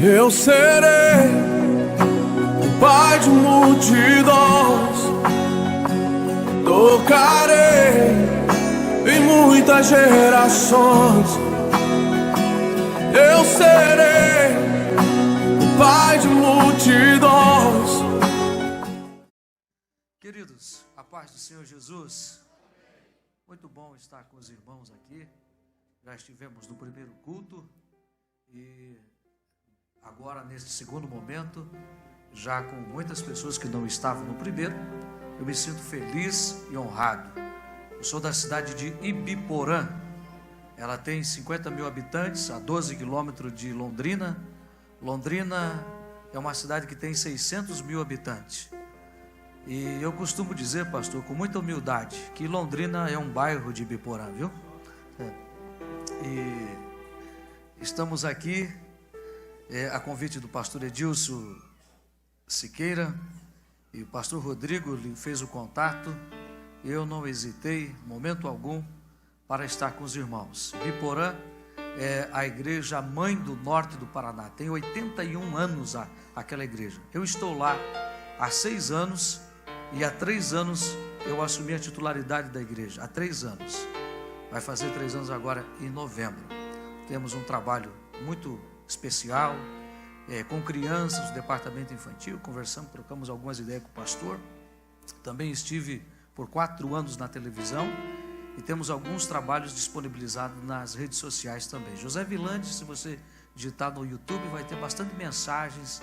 Eu serei o pai de multidões, tocarei em muitas gerações. Eu serei o pai de multidões. Queridos, a paz do Senhor Jesus. Muito bom estar com os irmãos aqui. Já estivemos no primeiro culto e agora neste segundo momento, já com muitas pessoas que não estavam no primeiro, eu me sinto feliz e honrado. Eu sou da cidade de Ibiporã. Ela tem 50 mil habitantes, a 12 quilômetros de Londrina. Londrina é uma cidade que tem 600 mil habitantes. E eu costumo dizer, pastor, com muita humildade, que Londrina é um bairro de Ibiporã, viu? E estamos aqui a convite do pastor Edilson Siqueira, e o pastor Rodrigo lhe fez o contato. Eu não hesitei, momento algum, para estar com os irmãos. Ibiporã é a igreja mãe do norte do Paraná. Tem 81 anos aquela igreja. Eu estou lá há 6 anos e há 3 anos eu assumi a titularidade da igreja. Há 3 anos. Vai fazer 3 anos agora em novembro. Temos um trabalho muito especial com crianças, o departamento infantil. Conversamos, trocamos algumas ideias com o pastor. Também estive por 4 anos na televisão. E temos alguns trabalhos disponibilizados nas redes sociais também. José Vilande, se você digitar no YouTube, vai ter bastante mensagens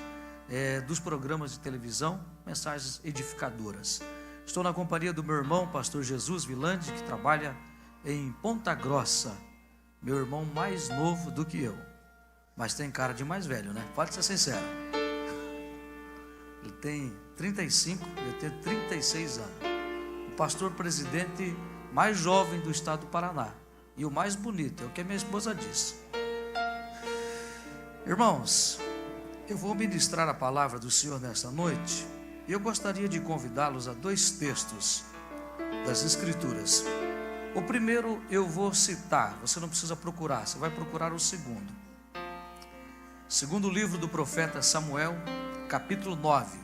dos programas de televisão, mensagens edificadoras. Estou na companhia do meu irmão, pastor Jesus Vilande, que trabalha em Ponta Grossa. Meu irmão mais novo do que eu, mas tem cara de mais velho, né? Pode ser sincero. Ele tem 35, eu tenho 36 anos. O pastor presidente mais jovem do estado do Paraná. E o mais bonito, é o que a minha esposa disse. Irmãos, eu vou ministrar a palavra do Senhor nesta noite. E eu gostaria de convidá-los a 2 textos das Escrituras. O primeiro eu vou citar, você não precisa procurar, você vai procurar o segundo. Segundo livro do profeta Samuel, capítulo 9.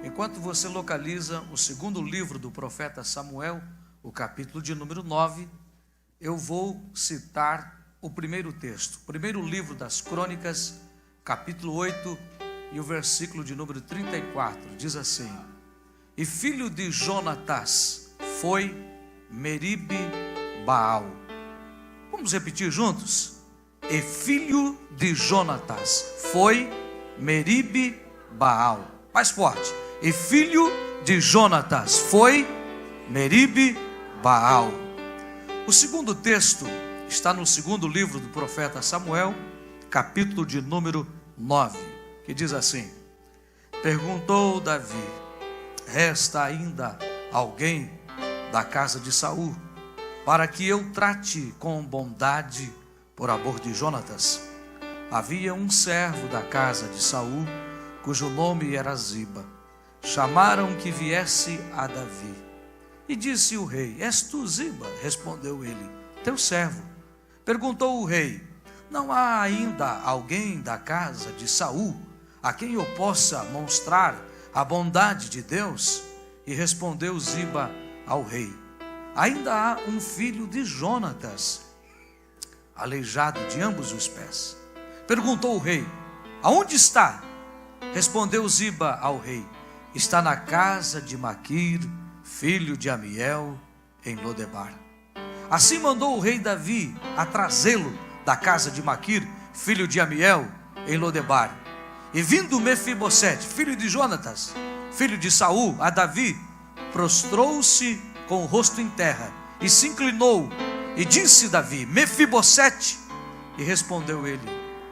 Enquanto você localiza o segundo livro do profeta Samuel, o capítulo de número 9, eu vou citar o primeiro texto. Primeiro livro das Crônicas, capítulo 8 e o versículo de número 34, diz assim: E filho de Jonatas foi Meribe-Baal. Vamos repetir juntos? E filho de Jonatas foi Meribe-Baal. Mais forte. E filho de Jonatas foi Meribe-Baal. O segundo texto está no segundo livro do profeta Samuel, capítulo de número 9, que diz assim: Perguntou Davi: Resta ainda alguém da casa de Saul, para que eu trate com bondade por amor de Jonatas? Havia um servo da casa de Saul, cujo nome era Ziba. Chamaram que viesse a Davi. E disse o rei: És tu, Ziba? Respondeu ele: Teu servo. Perguntou o rei: Não há ainda alguém da casa de Saul a quem eu possa mostrar a bondade de Deus? E respondeu Ziba ao rei: Ainda há um filho de Jonatas, aleijado de ambos os pés. Perguntou o rei: Aonde está? Respondeu Ziba ao rei: Está na casa de Maquir, filho de Amiel, em Lodebar. Assim mandou o rei Davi a trazê-lo da casa de Maquir, filho de Amiel, em Lodebar. E vindo Mefibosete, filho de Jonatas, filho de Saul, a Davi, prostrou-se com o rosto em terra e se inclinou. E disse Davi: Mefibosete. E respondeu ele: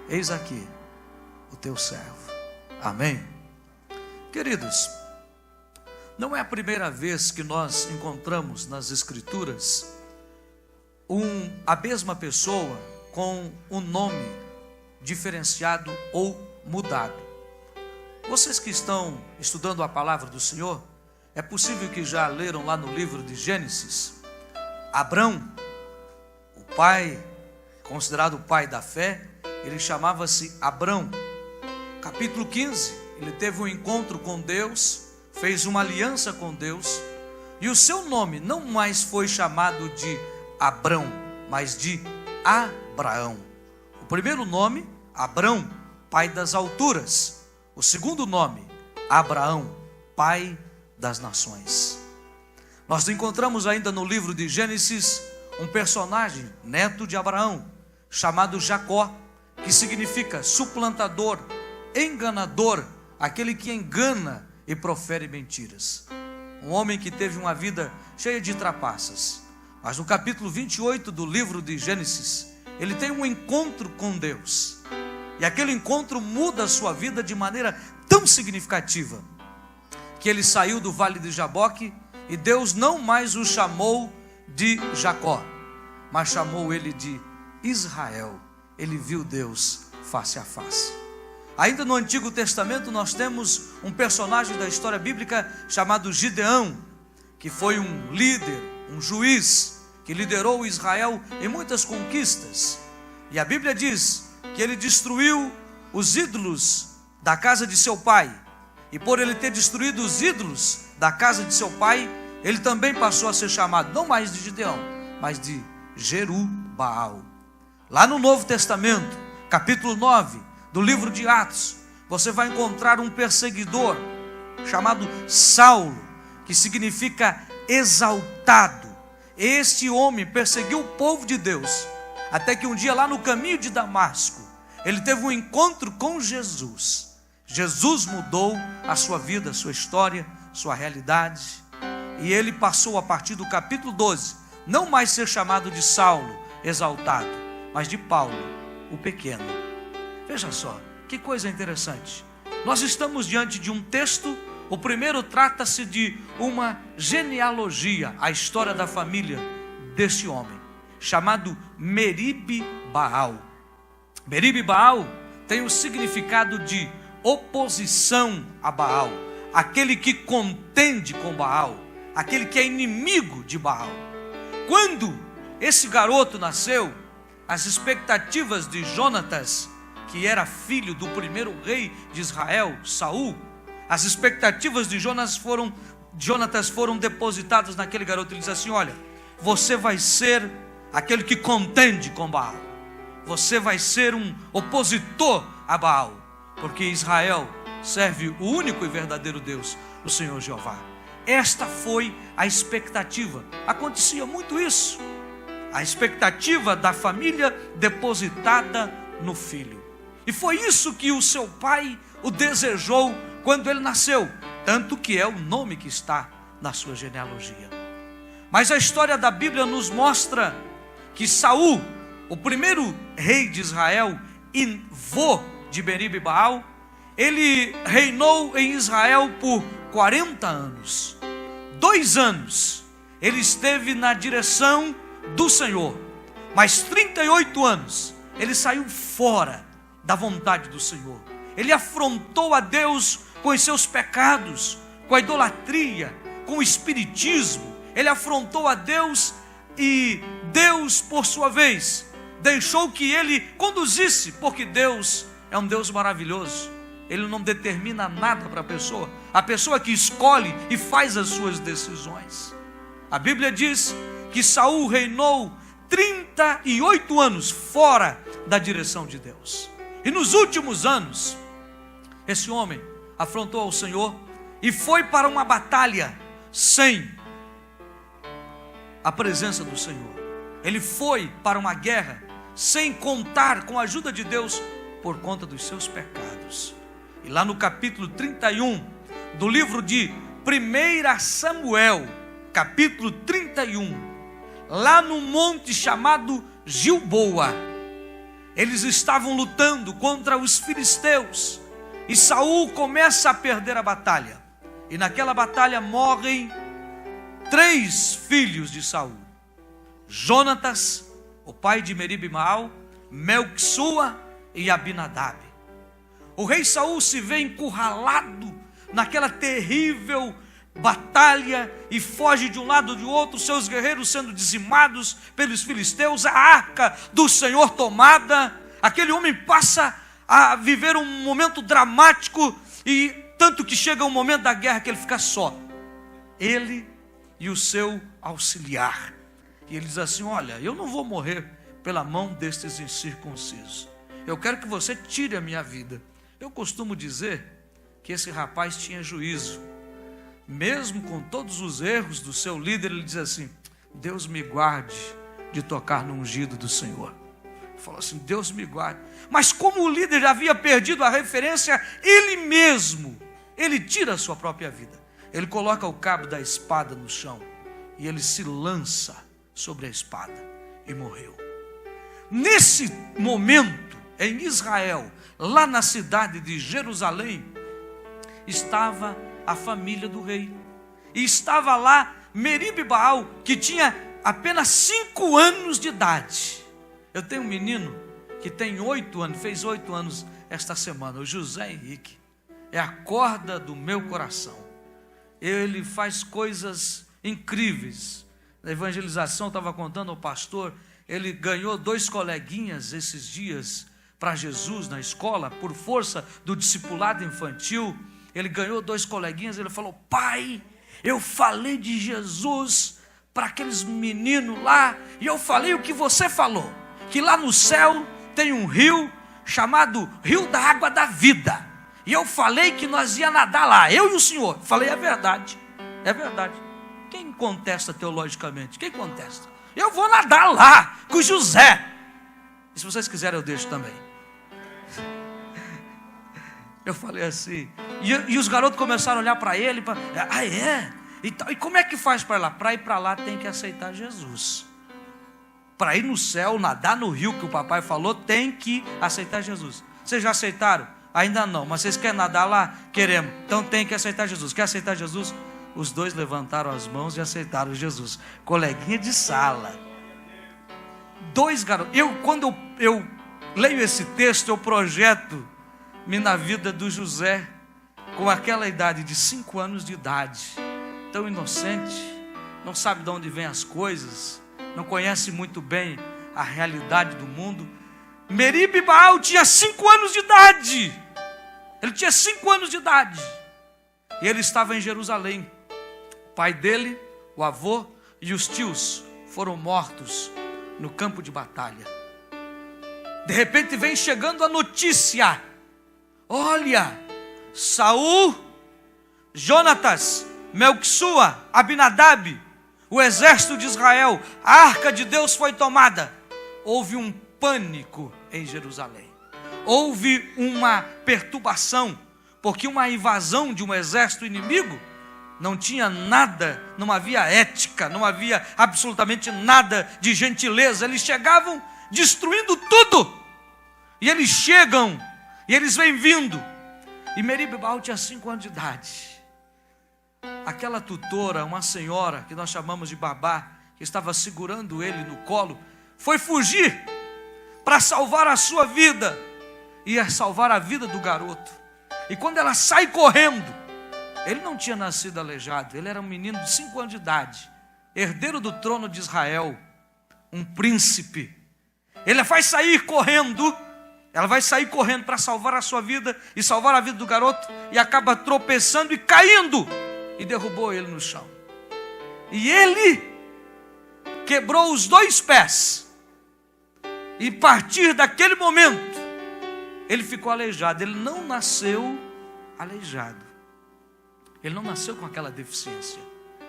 Eis aqui o teu servo. Amém. Queridos, não é a primeira vez que nós encontramos nas Escrituras a mesma pessoa com um nome diferenciado ou mudado. Vocês que estão estudando a palavra do Senhor, é possível que já leram lá no livro de Gênesis, Abrão, o pai considerado o pai da fé, ele chamava-se Abrão. Capítulo 15, ele teve um encontro com Deus, fez uma aliança com Deus, e o seu nome não mais foi chamado de Abrão, mas de Abraão. O primeiro nome, Abrão, pai das alturas. O segundo nome, Abraão, pai das nações. Nós encontramos ainda no livro de Gênesis um personagem, neto de Abraão, chamado Jacó, que significa suplantador, enganador, aquele que engana e profere mentiras. Um homem que teve uma vida cheia de trapaças. Mas no capítulo 28 do livro de Gênesis, ele tem um encontro com Deus. E aquele encontro muda a sua vida de maneira tão significativa, que ele saiu do vale de Jaboque e Deus não mais o chamou de Jacó, mas chamou ele de Israel. Ele viu Deus face a face. Ainda no Antigo Testamento nós temos um personagem da história bíblica chamado Gideão, que foi um líder, um juiz, que liderou Israel em muitas conquistas. E a Bíblia diz que ele destruiu os ídolos da casa de seu pai. E por ele ter destruído os ídolos da casa de seu pai, ele também passou a ser chamado, não mais de Gideão, mas de Jerubaal. Lá no Novo Testamento, capítulo 9 do livro de Atos, você vai encontrar um perseguidor chamado Saulo, que significa exaltado. Este homem perseguiu o povo de Deus, até que um dia lá no caminho de Damasco, ele teve um encontro com Jesus. Jesus mudou a sua vida, a sua história, sua realidade, e ele passou a partir do capítulo 12, não mais ser chamado de Saulo, exaltado, mas de Paulo, o pequeno. Veja só, que coisa interessante. Nós estamos diante de um texto. O primeiro trata-se de uma genealogia, a história da família deste homem, chamado Meribe-Baal. Meribe-Baal tem o significado de oposição a Baal, aquele que contende com Baal, aquele que é inimigo de Baal. Quando esse garoto nasceu, as expectativas de Jonatas, que era filho do primeiro rei de Israel, Saul, as expectativas de Jonatas foram depositadas naquele garoto. Ele diz assim: olha, você vai ser aquele que contende com Baal, você vai ser um opositor a Baal, porque Israel serve o único e verdadeiro Deus, o Senhor Jeová. Esta foi a expectativa. Acontecia muito isso, a expectativa da família depositada no filho. E foi isso que o seu pai o desejou quando ele nasceu, tanto que é o nome que está na sua genealogia. Mas a história da Bíblia nos mostra que Saul, o primeiro rei de Israel, e vô de Meribe-Baal, ele reinou em Israel por 40 anos. 2 anos ele esteve na direção do Senhor, mas 38 anos ele saiu fora da vontade do Senhor. Ele afrontou a Deus com os seus pecados, com a idolatria, com o espiritismo. Ele afrontou a Deus, e Deus, por sua vez, deixou que ele conduzisse, porque Deus é um Deus maravilhoso. Ele não determina nada para a pessoa que escolhe e faz as suas decisões. A Bíblia diz que Saul reinou 38 anos fora da direção de Deus. E nos últimos anos, esse homem afrontou ao Senhor e foi para uma batalha sem a presença do Senhor. Ele foi para uma guerra sem contar com a ajuda de Deus por conta dos seus pecados. E lá no capítulo 31 do livro de 1 Samuel, capítulo 31, lá no monte chamado Gilboa, eles estavam lutando contra os filisteus, e Saul começa a perder a batalha, e naquela batalha morrem 3 filhos de Saul: Jonatas, o pai de Meribe-Baal, Melquissua e Abinadab. O rei Saul se vê encurralado naquela terrível batalha e foge de um lado ou de outro, seus guerreiros sendo dizimados pelos filisteus, a arca do Senhor tomada. Aquele homem passa a viver um momento dramático, e tanto que chega um momento da guerra que ele fica só, ele e o seu auxiliar. E ele diz assim: olha, eu não vou morrer pela mão destes incircuncisos, eu quero que você tire a minha vida. Eu costumo dizer que esse rapaz tinha juízo, mesmo com todos os erros do seu líder. Ele diz assim: Deus me guarde de tocar no ungido do Senhor. Ele falou assim: Deus me guarde. Mas como o líder já havia perdido a referência, ele mesmo, ele tira a sua própria vida. Ele coloca o cabo da espada no chão e ele se lança sobre a espada e morreu. Nesse momento, em Israel, lá na cidade de Jerusalém, estava a família do rei, e estava lá Meribe-Baal, que tinha apenas 5 anos de idade. Eu tenho um menino que tem 8 anos, fez 8 anos esta semana, o José Henrique. É a corda do meu coração. Ele faz coisas incríveis. Na evangelização, estava contando ao pastor, ele ganhou 2 coleguinhas esses dias para Jesus na escola, por força do discipulado infantil. Ele ganhou 2 coleguinhas. Ele falou: pai, eu falei de Jesus para aqueles meninos lá, e eu falei o que você falou, que lá no céu tem um rio chamado Rio da Água da Vida, e eu falei que nós ia nadar lá, eu e o senhor. Falei: é verdade, é verdade. Quem contesta teologicamente? Quem contesta? Eu vou nadar lá com José. E se vocês quiserem eu deixo também. Eu falei assim, e os garotos começaram a olhar para ele, ah é? E como é que faz para ir lá? Para ir para lá tem que aceitar Jesus. Para ir no céu, nadar no rio que o papai falou, tem que aceitar Jesus. Vocês já aceitaram? Ainda não, mas vocês querem nadar lá? Queremos. Então tem que aceitar Jesus. Quer aceitar Jesus? Os 2 levantaram as mãos e aceitaram Jesus. Coleguinha de sala. 2 garotos. Quando eu leio esse texto, eu projeto-me na vida do José, com aquela idade de 5 anos de idade, tão inocente, não sabe de onde vêm as coisas, não conhece muito bem a realidade do mundo. Meribe-Baal tinha 5 anos de idade. Ele tinha 5 anos de idade. E ele estava em Jerusalém. O pai dele, o avô e os tios foram mortos no campo de batalha. De repente vem chegando a notícia: olha, Saul, Jonatas, Melquisua, Abinadab, o exército de Israel, a arca de Deus foi tomada. Houve um pânico em Jerusalém. Houve uma perturbação, porque uma invasão de um exército inimigo não tinha nada, não havia ética, não havia absolutamente nada de gentileza. Eles chegavam destruindo tudo. E eles chegam, e eles vêm vindo. E Meribe-Baal tinha 5 anos de idade. Aquela tutora, uma senhora que nós chamamos de babá, que estava segurando ele no colo, foi fugir para salvar a sua vida, ia salvar a vida do garoto. E quando ela sai correndo, ele não tinha nascido aleijado, ele era um menino de 5 anos de idade, herdeiro do trono de Israel, um príncipe. Ele vai sair correndo, ela vai sair correndo para salvar a sua vida e salvar a vida do garoto, e acaba tropeçando e caindo, e derrubou ele no chão. E ele quebrou os 2 pés, e a partir daquele momento, ele ficou aleijado. Ele não nasceu aleijado, ele não nasceu com aquela deficiência,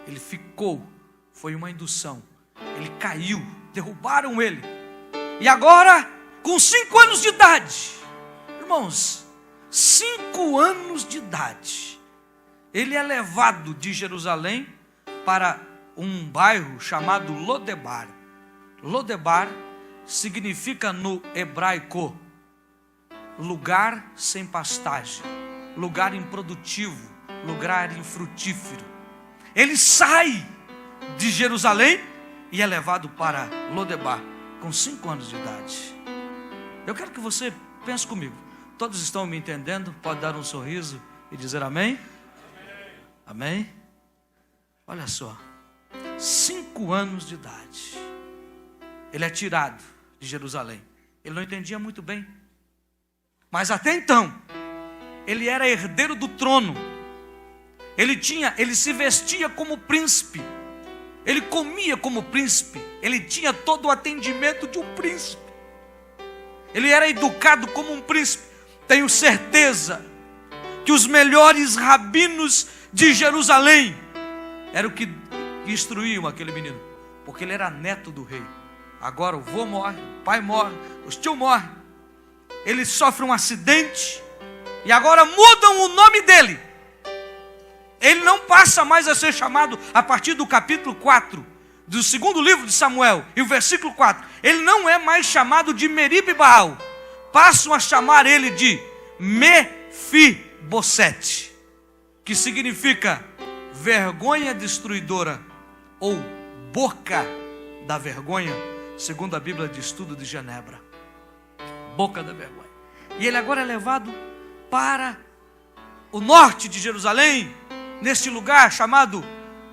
ele ficou, foi uma indução, ele caiu, derrubaram ele, e agora, com 5 anos de idade, irmãos, 5 anos de idade, ele é levado de Jerusalém para um bairro chamado Lodebar. Lodebar significa no hebraico lugar sem pastagem, lugar improdutivo, lugar infrutífero. Ele sai de Jerusalém e é levado para Lodebar com 5 anos de idade. Eu quero que você pense comigo. Todos estão me entendendo? Pode dar um sorriso e dizer amém? Amém? Olha só, 5 anos de idade, ele é tirado de Jerusalém. Ele não entendia muito bem, mas até então, ele era herdeiro do trono. Ele se vestia como príncipe, ele comia como príncipe, ele tinha todo o atendimento de um príncipe, ele era educado como um príncipe. Tenho certeza que os melhores rabinos de Jerusalém eram o que instruíam aquele menino, porque ele era neto do rei. Agora o vô morre, o pai morre, os tio morre, ele sofre um acidente e agora mudam o nome dele. Ele não passa mais a ser chamado, a partir do capítulo 4 do segundo livro de Samuel e o versículo 4, ele não é mais chamado de Meribe-Baal, passam a chamar ele de Mefibosete, que significa vergonha destruidora ou boca da vergonha, segundo a Bíblia de Estudo de Genebra. Boca da vergonha. E ele agora é levado para o norte de Jerusalém, neste lugar chamado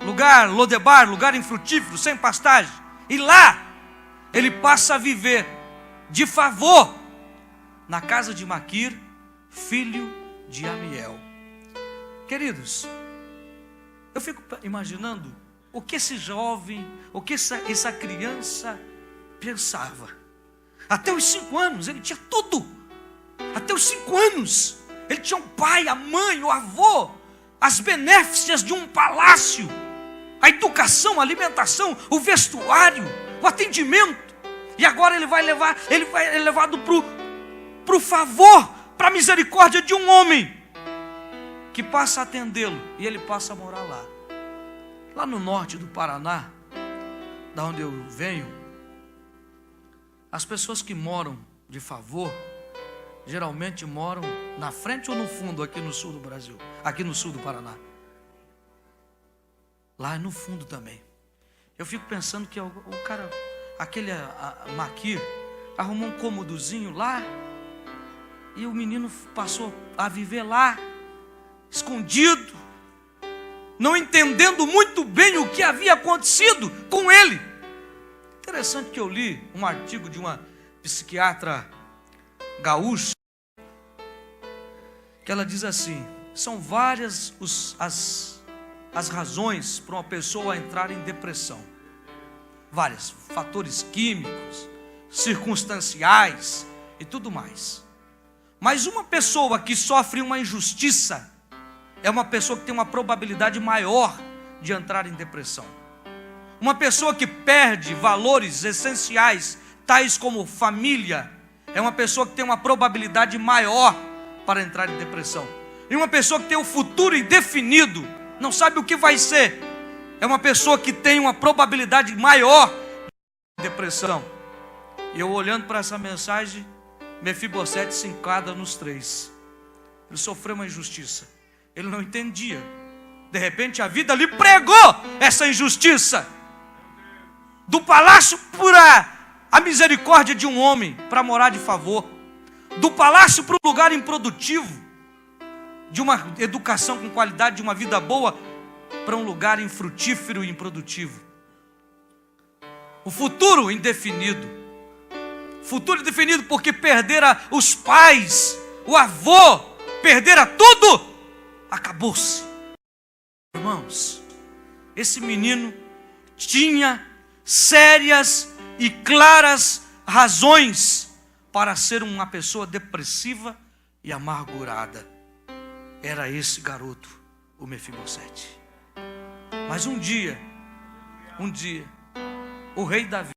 lugar Lodebar, lugar infrutífero, sem pastagem. E lá ele passa a viver de favor na casa de Maquir, filho de Amiel. Queridos, eu fico imaginando o que esse jovem, o que essa criança pensava. Até os 5 anos ele tinha tudo. Até os 5 anos ele tinha um pai, a mãe, o avô, as benéficas de um palácio, a educação, a alimentação, o vestuário, o atendimento. E agora ele é levado para o favor, para a misericórdia de um homem que passa a atendê-lo, e ele passa a morar lá. Lá no norte do Paraná, da onde eu venho, as pessoas que moram de favor, geralmente moram na frente ou no fundo, aqui no sul do Brasil, aqui no sul do Paraná. Lá é no fundo também. Eu fico pensando que o cara, aquele Maquir, arrumou um cômodozinho lá, e o menino passou a viver lá, escondido, não entendendo muito bem o que havia acontecido com ele. Interessante que eu li um artigo de uma psiquiatra gaúcha, que ela diz assim: são várias as razões para uma pessoa entrar em depressão. Várias, fatores químicos, circunstanciais e tudo mais. Mas uma pessoa que sofre uma injustiça é uma pessoa que tem uma probabilidade maior de entrar em depressão. Uma pessoa que perde valores essenciais, tais como família, é uma pessoa que tem uma probabilidade maior para entrar em depressão. E uma pessoa que tem o futuro indefinido, não sabe o que vai ser, é uma pessoa que tem uma probabilidade maior de depressão. E eu olhando para essa mensagem, Mefibosete se enquadra nos 3. Ele sofreu uma injustiça, ele não entendia. De repente a vida lhe pregou essa injustiça. Do palácio para a misericórdia de um homem, para morar de favor. Do palácio para o lugar improdutivo, de uma educação com qualidade, de uma vida boa, para um lugar infrutífero e improdutivo. O futuro indefinido. Futuro indefinido porque perdera os pais, o avô, perdera tudo, acabou-se. Irmãos, esse menino tinha sérias e claras razões para ser uma pessoa depressiva e amargurada. Era esse garoto, o Mefibosete. Mas um dia, o rei Davi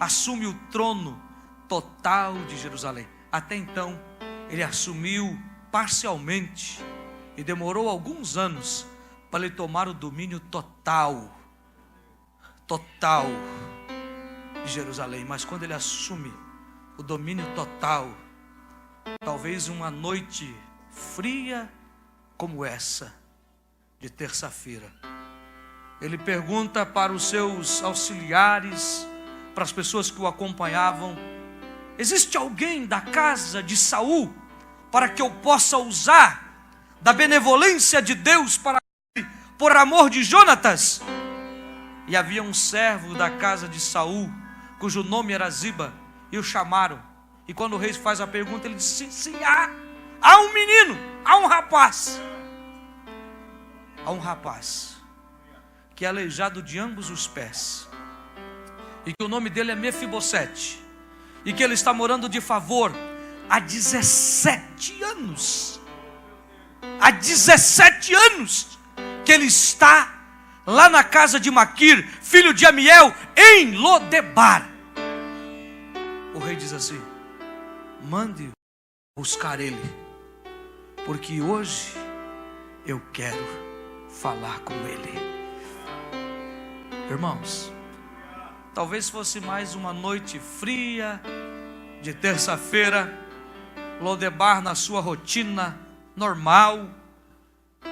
assume o trono total de Jerusalém. Até então, ele assumiu parcialmente e demorou alguns anos para ele tomar o domínio total de Jerusalém. Mas quando ele assume o domínio total, talvez uma noite fria como essa de terça-feira, ele pergunta para os seus auxiliares, para as pessoas que o acompanhavam: existe alguém da casa de Saul para que eu possa usar da benevolência de Deus para que ele por amor de Jonatas. E havia um servo da casa de Saul, cujo nome era Ziba, e o chamaram. E quando o rei faz a pergunta, ele disse: sim, há um menino, há um rapaz que é aleijado de ambos os pés, e que o nome dele é Mefibosete, e que ele está morando de favor há 17 anos. Há 17 anos que ele está lá na casa de Maquir, filho de Amiel, em Lodebar. O rei diz assim: mande buscar ele, porque hoje eu quero falar com ele. Irmãos, talvez fosse mais uma noite fria de terça-feira, Lodebar na sua rotina normal,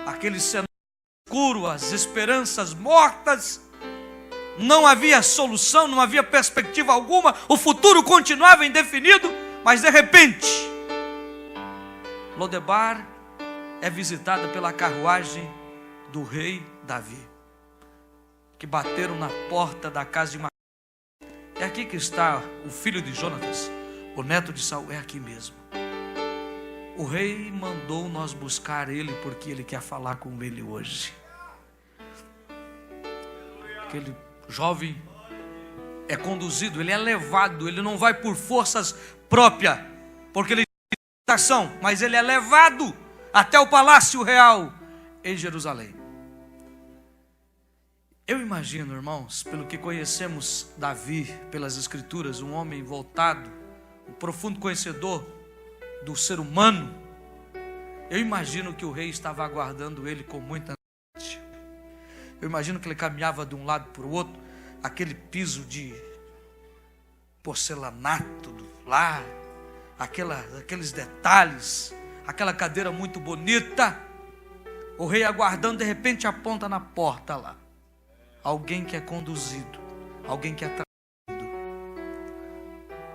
aquele cenário escuro, as esperanças mortas, não havia solução, não havia perspectiva alguma, o futuro continuava indefinido, mas de repente, Lodebar é visitada pela carruagem do rei Davi, que bateram na porta da casa de Maquir. É aqui que está o filho de Jonatas, o neto de Saul, é aqui mesmo. O rei mandou nós buscar ele, porque ele quer falar com ele hoje. Aquele jovem é conduzido, ele é levado, ele não vai por forças próprias, porque ele tem ação, mas ele é levado até o palácio real em Jerusalém. Eu imagino, irmãos, pelo que conhecemos Davi, pelas escrituras, um homem voltado, um profundo conhecedor do ser humano. Eu imagino que o rei estava aguardando ele com muita ansiedade. Eu imagino que ele caminhava de um lado para o outro, aquele piso de porcelanato do lar, aqueles detalhes, aquela cadeira muito bonita. O rei aguardando, de repente aponta na porta lá. Alguém que é conduzido, alguém que é trazido.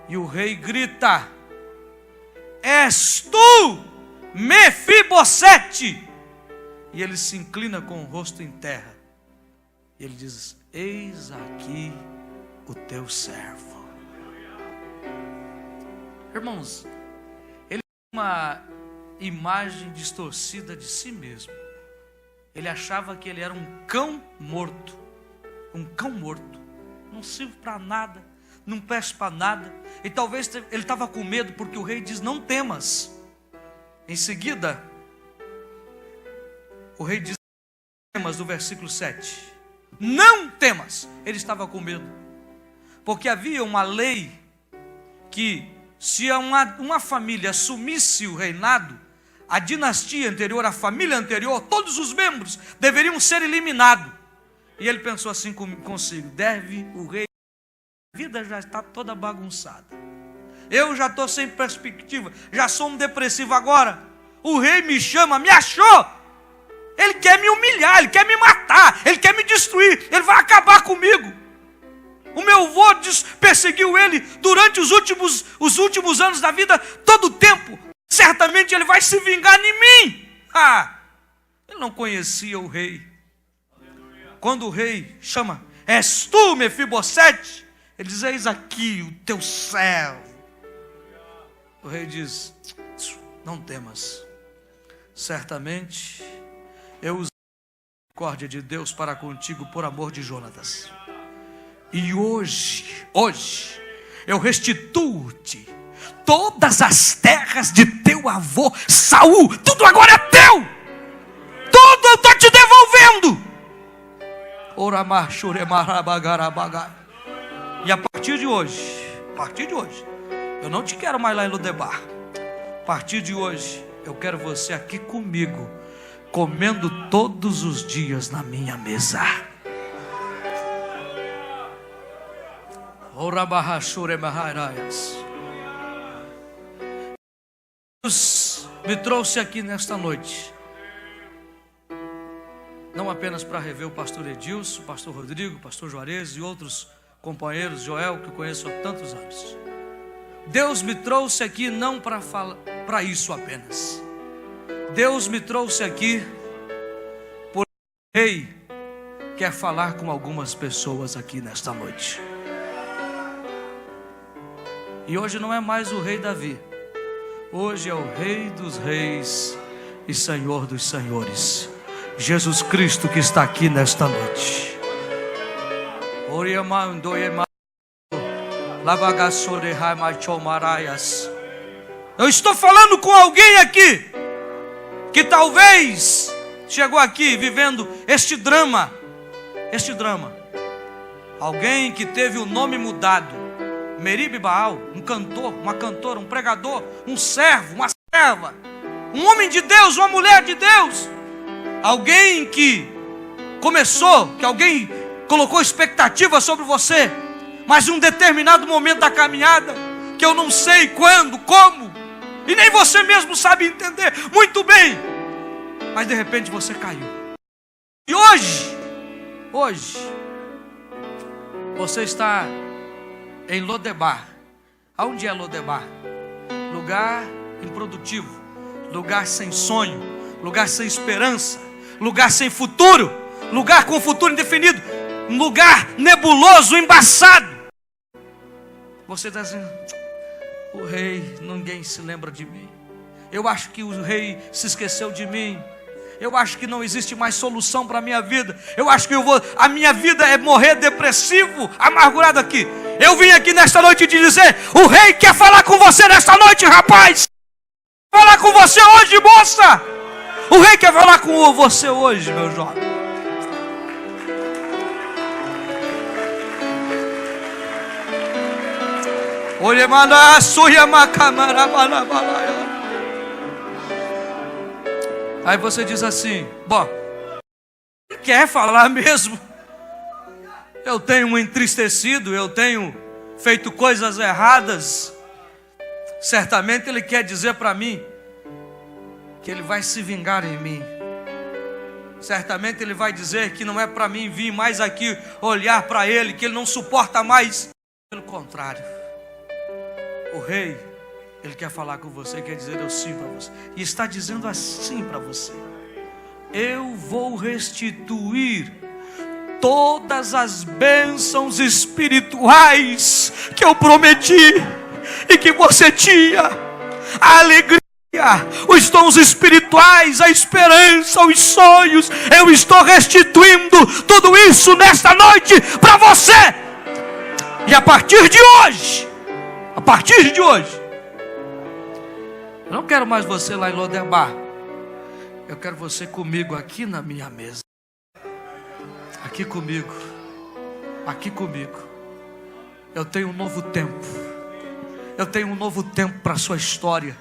E o rei grita: és tu, Mefibosete? E ele se inclina com o rosto em terra. E ele diz: eis aqui o teu servo. Irmãos, ele tem uma imagem distorcida de si mesmo. Ele achava que ele era um cão morto. Um cão morto. Não serve para nada, não presta para nada. E talvez ele estava com medo, porque o rei diz: não temas. Em seguida, o rei diz: não temas, do versículo 7. Não temas. Ele estava com medo, porque havia uma lei que, se uma família assumisse o reinado, a dinastia anterior, a família anterior, todos os membros deveriam ser eliminados. E ele pensou assim consigo: deve o rei, a vida já está toda bagunçada, eu já estou sem perspectiva, já sou um depressivo agora, o rei me chama, me achou, ele quer me humilhar, ele quer me matar, ele quer me destruir, ele vai acabar comigo. O meu avô perseguiu ele durante os últimos anos da vida, todo o tempo, certamente ele vai se vingar em mim. Ele não conhecia o rei. Quando o rei chama: és tu, Mefibosete? Ele diz: eis aqui o teu servo. O rei diz: não temas, certamente eu usei a misericórdia de Deus para contigo por amor de Jonatas. E hoje eu restituo-te todas as terras de teu avô Saul. Tudo agora é teu. Tudo eu estou te devolvendo. E a partir de hoje, eu não te quero mais lá em Lodebar. A partir de hoje, eu quero você aqui comigo, comendo todos os dias na minha mesa. Deus me trouxe aqui nesta noite, não apenas para rever o pastor Edilson, o pastor Rodrigo, o pastor Juarez e outros companheiros, Joel, que eu conheço há tantos anos. Deus me trouxe aqui não para isso apenas. Deus me trouxe aqui porque Rei quer falar com algumas pessoas aqui nesta noite. E hoje não é mais o rei Davi. Hoje é o Rei dos Reis e Senhor dos Senhores, Jesus Cristo, que está aqui nesta noite. Eu estou falando com alguém aqui que talvez chegou aqui vivendo este drama. Alguém que teve o nome mudado. Merib Baal, um cantor, uma cantora, um pregador, um servo, uma serva, um homem de Deus, uma mulher de Deus. Alguém que alguém colocou expectativa sobre você, mas em um determinado momento da caminhada, que eu não sei quando, como, e nem você mesmo sabe entender muito bem, mas de repente você caiu. E hoje, você está em Lodebar. Aonde é Lodebar? Lugar improdutivo, lugar sem sonho, lugar sem esperança, lugar sem futuro, lugar com futuro indefinido, um lugar nebuloso, embaçado. Você está dizendo: o rei, ninguém se lembra de mim. Eu acho que o rei se esqueceu de mim. Eu acho que não existe mais solução para a minha vida. Eu acho que a minha vida é morrer depressivo, amargurado aqui. Eu vim aqui nesta noite te dizer: o rei quer falar com você nesta noite, rapaz. Falar com você hoje, moça. O rei quer falar com você hoje, meu jovem. Aí você diz assim: bom, quer falar mesmo? Eu tenho me entristecido, eu tenho feito coisas erradas. Certamente ele quer dizer para mim que ele vai se vingar em mim. Certamente ele vai dizer que não é para mim vir mais aqui olhar para ele, que ele não suporta mais. Pelo contrário, o rei, ele quer falar com você, quer dizer eu sim para você. E está dizendo assim para você: eu vou restituir todas as bênçãos espirituais que eu prometi e que você tinha. A alegria, os dons espirituais, a esperança, os sonhos. Eu estou restituindo tudo isso nesta noite para você. E a partir de hoje, eu não quero mais você lá em Lodebar. Eu quero você comigo aqui na minha mesa. Aqui comigo. Eu tenho um novo tempo. Eu tenho um novo tempo para a sua história.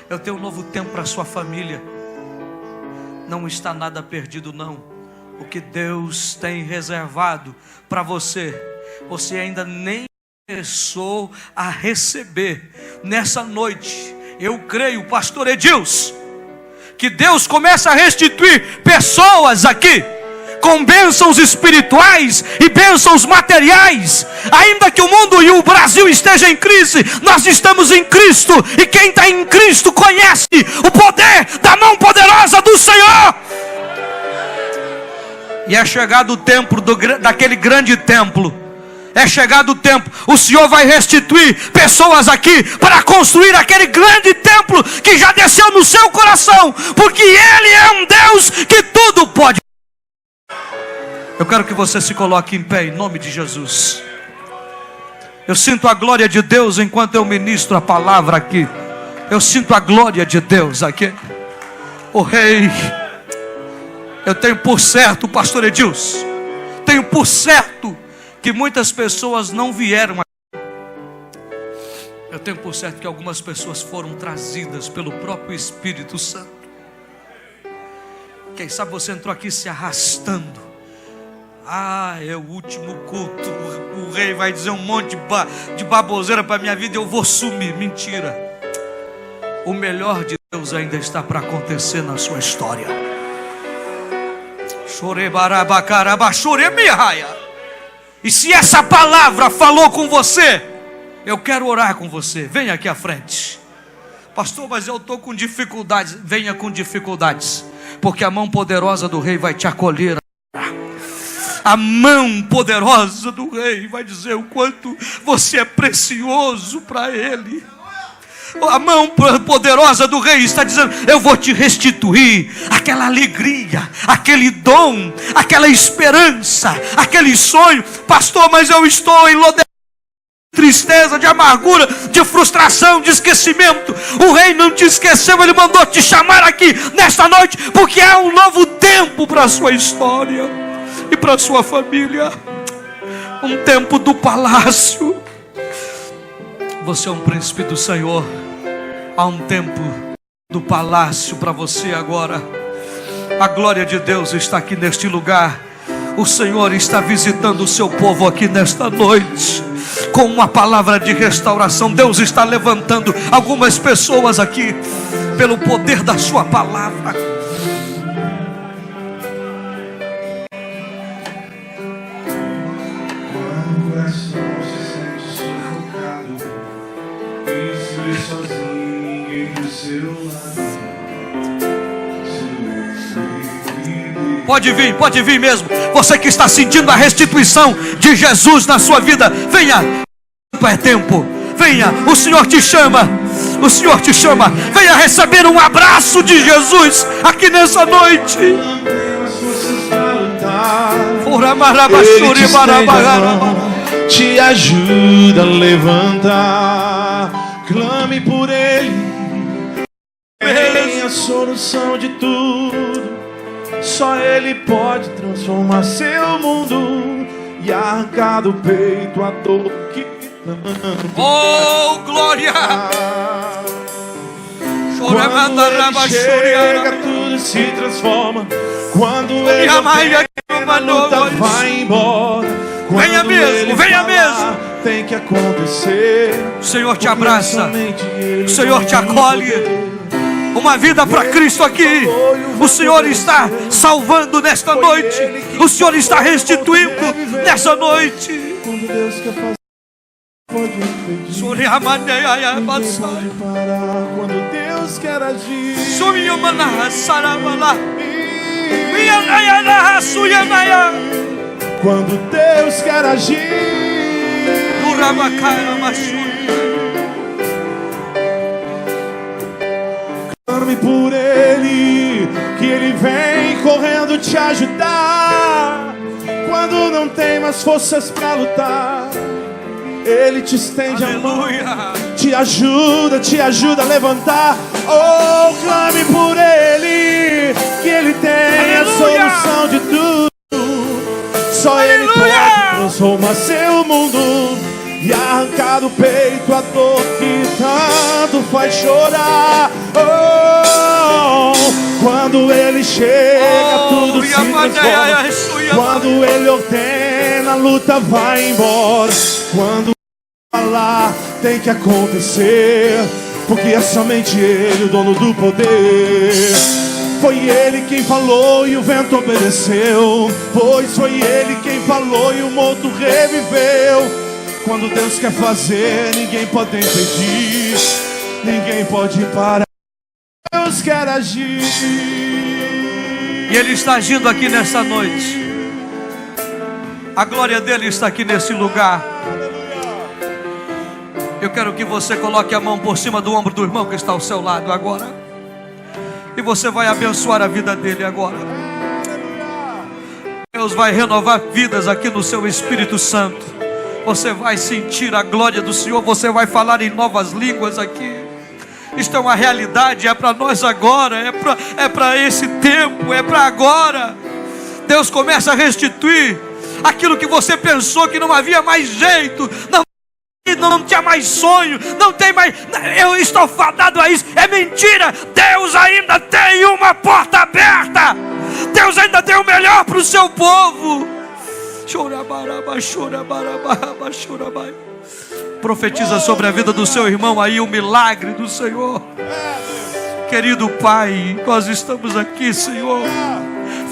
Eu tenho um novo tempo para a sua família. Não está nada perdido, não. O que Deus tem reservado para você, você ainda nem começou a receber. Nessa noite, eu creio, pastor Edilson, que Deus começa a restituir pessoas aqui com bênçãos espirituais e bênçãos materiais. Ainda que o mundo e o Brasil estejam em crise, nós estamos em Cristo, e quem está em Cristo conhece o poder da mão poderosa do Senhor. E é chegado o tempo daquele grande templo. É chegado o tempo. O Senhor vai restituir pessoas aqui para construir aquele grande templo que já desceu no seu coração, porque Ele é um Deus que tudo pode. Eu quero que você se coloque em pé em nome de Jesus. Eu sinto a glória de Deus enquanto eu ministro a palavra aqui. Eu sinto a glória de Deus aqui. O rei, eu tenho por certo, pastor Edilson, tenho por certo que muitas pessoas não vieram aqui. Eu tenho por certo que algumas pessoas foram trazidas pelo próprio Espírito Santo. Quem sabe você entrou aqui se arrastando. É o último culto. O rei vai dizer um monte de baboseira para a minha vida e eu vou sumir. Mentira. O melhor de Deus ainda está para acontecer na sua história. E se essa palavra falou com você, eu quero orar com você. Venha aqui à frente. Pastor, mas eu estou com dificuldades. Venha com dificuldades, porque a mão poderosa do rei vai te acolher. A mão poderosa do rei vai dizer o quanto você é precioso para ele. A mão poderosa do rei está dizendo: eu vou te restituir aquela alegria, aquele dom, aquela esperança, aquele sonho. Pastor, mas eu estou enlodado de tristeza, de amargura, de frustração, de esquecimento. O rei não te esqueceu, ele mandou te chamar aqui nesta noite, porque é um novo tempo para a sua história e para a sua família. Um tempo do palácio. Você é um príncipe do Senhor. Há um tempo do palácio para você agora. A glória de Deus está aqui neste lugar. O Senhor está visitando o seu povo aqui nesta noite com uma palavra de restauração. Deus está levantando algumas pessoas aqui pelo poder da sua palavra. Quando o coração se sente sufocado e se vê sozinho, ninguém do seu lado. Pode vir mesmo. Você que está sentindo a restituição de Jesus na sua vida, venha. É tempo. Venha, o Senhor te chama. O Senhor te chama. Venha receber um abraço de Jesus aqui nessa noite. Ele te ajuda a levantar. Clame por Ele. Ele é a solução de tudo. Só Ele pode transformar seu mundo e arrancar do peito a dor que tanto. Oh, glória! Quando Ele chega, tudo se transforma. Quando Ele ordena, a luta vai embora. Venha mesmo, venha mesmo. Tem que acontecer. O Senhor te abraça. O Senhor te acolhe. Uma vida para Cristo aqui. O Senhor está salvando nesta noite. O Senhor está restituindo nessa noite. Quando Deus quer fazer, pode impedir. Pode parar. Quando Deus quer agir. Quando Deus quer agir. Clame por Ele, que Ele vem correndo te ajudar. Quando não tem mais forças para lutar, Ele te estende a mão, te ajuda a levantar. Oh, clame por Ele, que Ele tem a solução de tudo. Só Ele pode transformar seu mundo e arrancar do peito a dor que tanto faz chorar. Oh, quando Ele chega, tudo se transforma. Quando Ele ordena, a luta vai embora. Quando falar, tem que acontecer, porque é somente Ele o dono do poder. Foi Ele quem falou e o vento obedeceu. Pois foi Ele quem falou e o morto reviveu. Quando Deus quer fazer, ninguém pode impedir, ninguém pode parar. Deus quer agir. E Ele está agindo aqui nessa noite. A glória dEle está aqui nesse lugar. Eu quero que você coloque a mão por cima do ombro do irmão que está ao seu lado agora. E você vai abençoar a vida dele agora. Deus vai renovar vidas aqui no seu Espírito Santo. Você vai sentir a glória do Senhor. Você vai falar em novas línguas aqui. Isto é uma realidade, é para nós agora. É para esse tempo, é para agora. Deus começa a restituir aquilo que você pensou que não havia mais jeito, não tinha mais sonho, não tem mais, eu estou fadado a isso. É mentira. Deus ainda tem uma porta aberta. Deus ainda tem o melhor para o seu povo. Profetiza sobre a vida do seu irmão aí o milagre do Senhor. Querido Pai, nós estamos aqui, Senhor,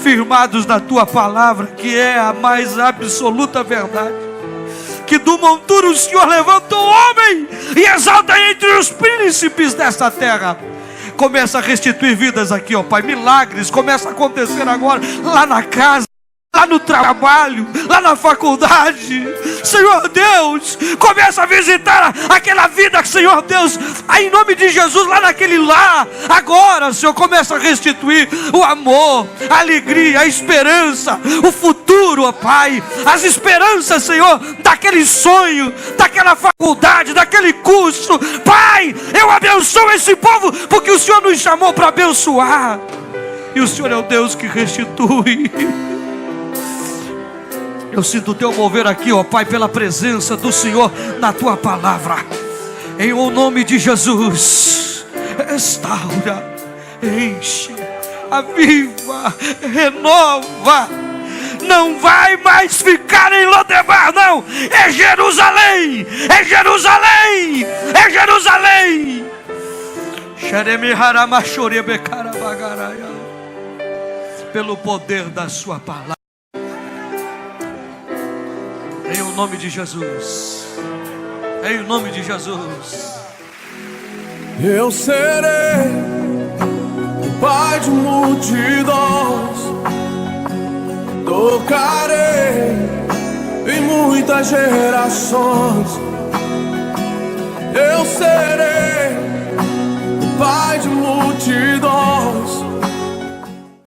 firmados na Tua palavra, que é a mais absoluta verdade. Que do monturo o Senhor levanta o homem e exalta entre os príncipes desta terra. Começa a restituir vidas aqui, ó Pai. Milagres começa a acontecer agora lá na casa, lá no trabalho, lá na faculdade. Senhor Deus, começa a visitar aquela vida, Senhor Deus, aí, em nome de Jesus, lá naquele lar. Agora, Senhor, começa a restituir o amor, a alegria, a esperança, o futuro, ó Pai. As esperanças, Senhor, daquele sonho, daquela faculdade, daquele curso. Pai, eu abençoo esse povo, porque o Senhor nos chamou para abençoar. E o Senhor é o Deus que restitui. Eu sinto o teu mover aqui, ó Pai, pela presença do Senhor na tua palavra. Em o nome de Jesus, restaura, enche, aviva, renova. Não vai mais ficar em Lodebar, não. É Jerusalém, é Jerusalém, é Jerusalém. Pelo poder da sua palavra. Em o nome de Jesus. Em o nome de Jesus. Eu serei o pai de multidões, tocarei em muitas gerações. Eu serei